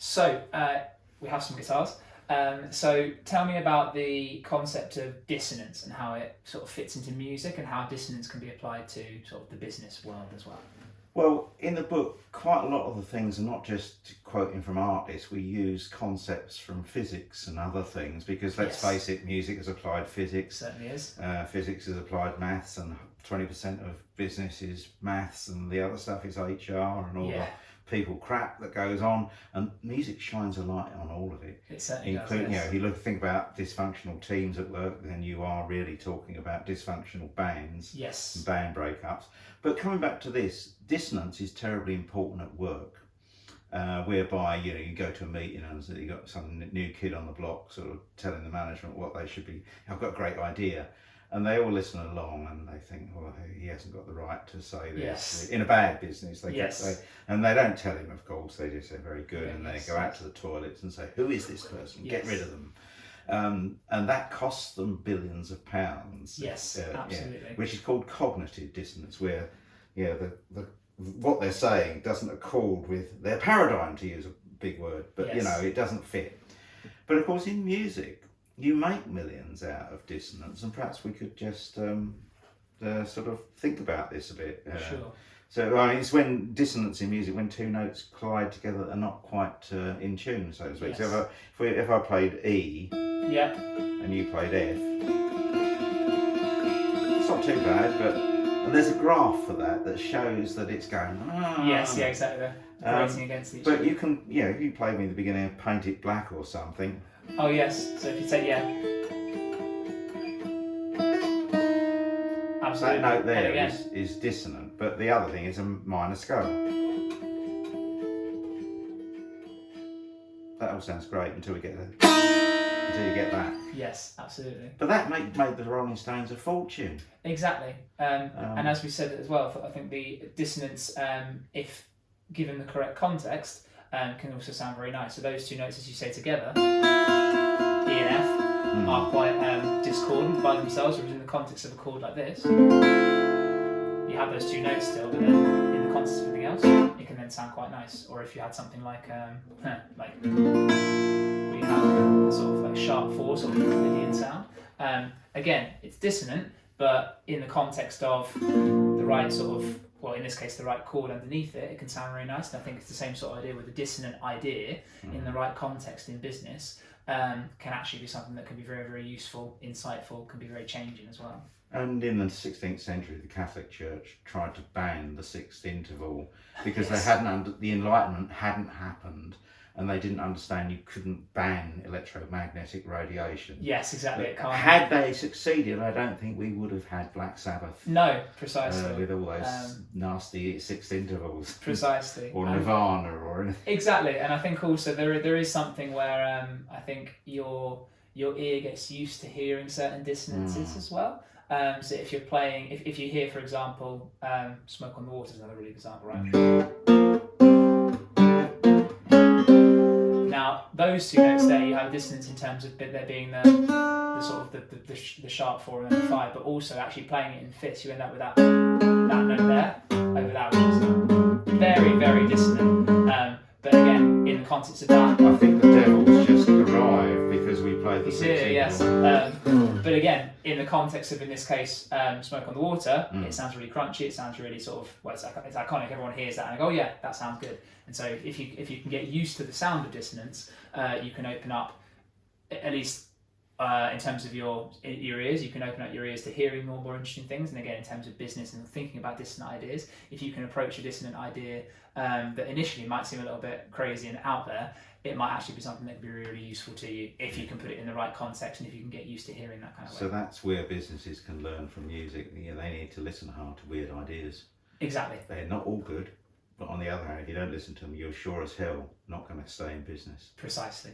So we have some guitars. So tell me about the concept of dissonance and how it sort of fits into music and how dissonance can be applied to sort of the business world as well. Well, in the book, quite a lot of the things are not just quoting from artists. We use concepts from physics and other things because, let's face it, music is applied physics. It certainly is. Physics is applied maths, and 20% of business is maths, and the other stuff is HR and all the people crap that goes on. And music shines a light on all of it. It certainly does. You know, you think about dysfunctional teams at work, then you are really talking about dysfunctional bands. Yes. And band breakups. But coming back to this, dissonance is terribly important at work, whereby you go to a meeting and you got some new kid on the block sort of telling the management what they should be. I've got a great idea, and they all listen along and they think, well, he hasn't got the right to say this. Yes. In a bad business, and they don't tell him, of course. They just say very good, and they go out to the toilets and say, who is this person? Get rid of them. And that costs them billions of pounds. Yes, absolutely. Which is called cognitive dissonance, where what they're saying doesn't accord with their paradigm, to use a big word, but it doesn't fit. But of course, in music, you make millions out of dissonance, and perhaps we could just sort of think about this a bit. Sure. So I mean, it's when dissonance in music, when two notes collide together that are not quite in tune, so to speak. Yes. So if I played E, and you played F, it's not too bad, and there's a graph for that shows that it's going. Yes, exactly. Racing against each other. But you can, if you played me in the beginning of Paint It Black or something. Oh yes. So if you say absolutely. That note there is dissonant, but the other thing is a minor scale. That all sounds great until you get that. Yes, absolutely. But that made the Rolling Stones a fortune. Exactly. And as we said as well, I think the dissonance, if given the correct context, can also sound very nice. So those two notes, as you say, together, E and F, are quite discordant by themselves, whereas in the context of a chord like this, you have those two notes still, but then in the context of everything else, it can then sound quite nice. Or if you had something like we have sort of like sharp 4, sort of Lydian sound. Again, it's dissonant, but in the context of the right sort of, well, in this case, the right chord underneath it, it can sound very nice. And I think it's the same sort of idea with a dissonant idea in the right context in business. Can actually be something that can be very, very useful, insightful, can be very changing as well. And in the 16th century, the Catholic Church tried to ban the sixth interval because the Enlightenment hadn't happened, and they didn't understand you couldn't ban electromagnetic radiation. Yes, exactly. Had they succeeded, I don't think we would have had Black Sabbath. No, precisely. With all those nasty sixth intervals. Precisely. Or Nirvana or anything. Exactly, and I think also there is something where I think your ear gets used to hearing certain dissonances as well. So if you're playing, if you hear, for example, Smoke on the Water is another really good example, right? Now, those two notes there, you have a dissonance in terms of there being the sort of the sharp 4 and then the 5, but also actually playing it in fifths, you end up with that note there over that one. Very, very dissonant. But again, in the context of that, I think the devil's just arrived because we played the sixth interval. Yes. But again, in the context of, in this case, Smoke on the Water, it sounds really crunchy. It sounds really sort of, well, it's iconic. Everyone hears that and they go, oh yeah, that sounds good. And so if you can get used to the sound of dissonance, you can open up, at least in terms of your ears, you can open up your ears to hearing more interesting things. And again, in terms of business and thinking about dissonant ideas, if you can approach a dissonant idea that initially might seem a little bit crazy and out there, it might actually be something that can be really useful to you if you can put it in the right context and if you can get used to hearing that kind of way. So that's where businesses can learn from music. They need to listen hard to weird ideas. Exactly. They're not all good, but on the other hand, if you don't listen to them, you're sure as hell not going to stay in business. Precisely.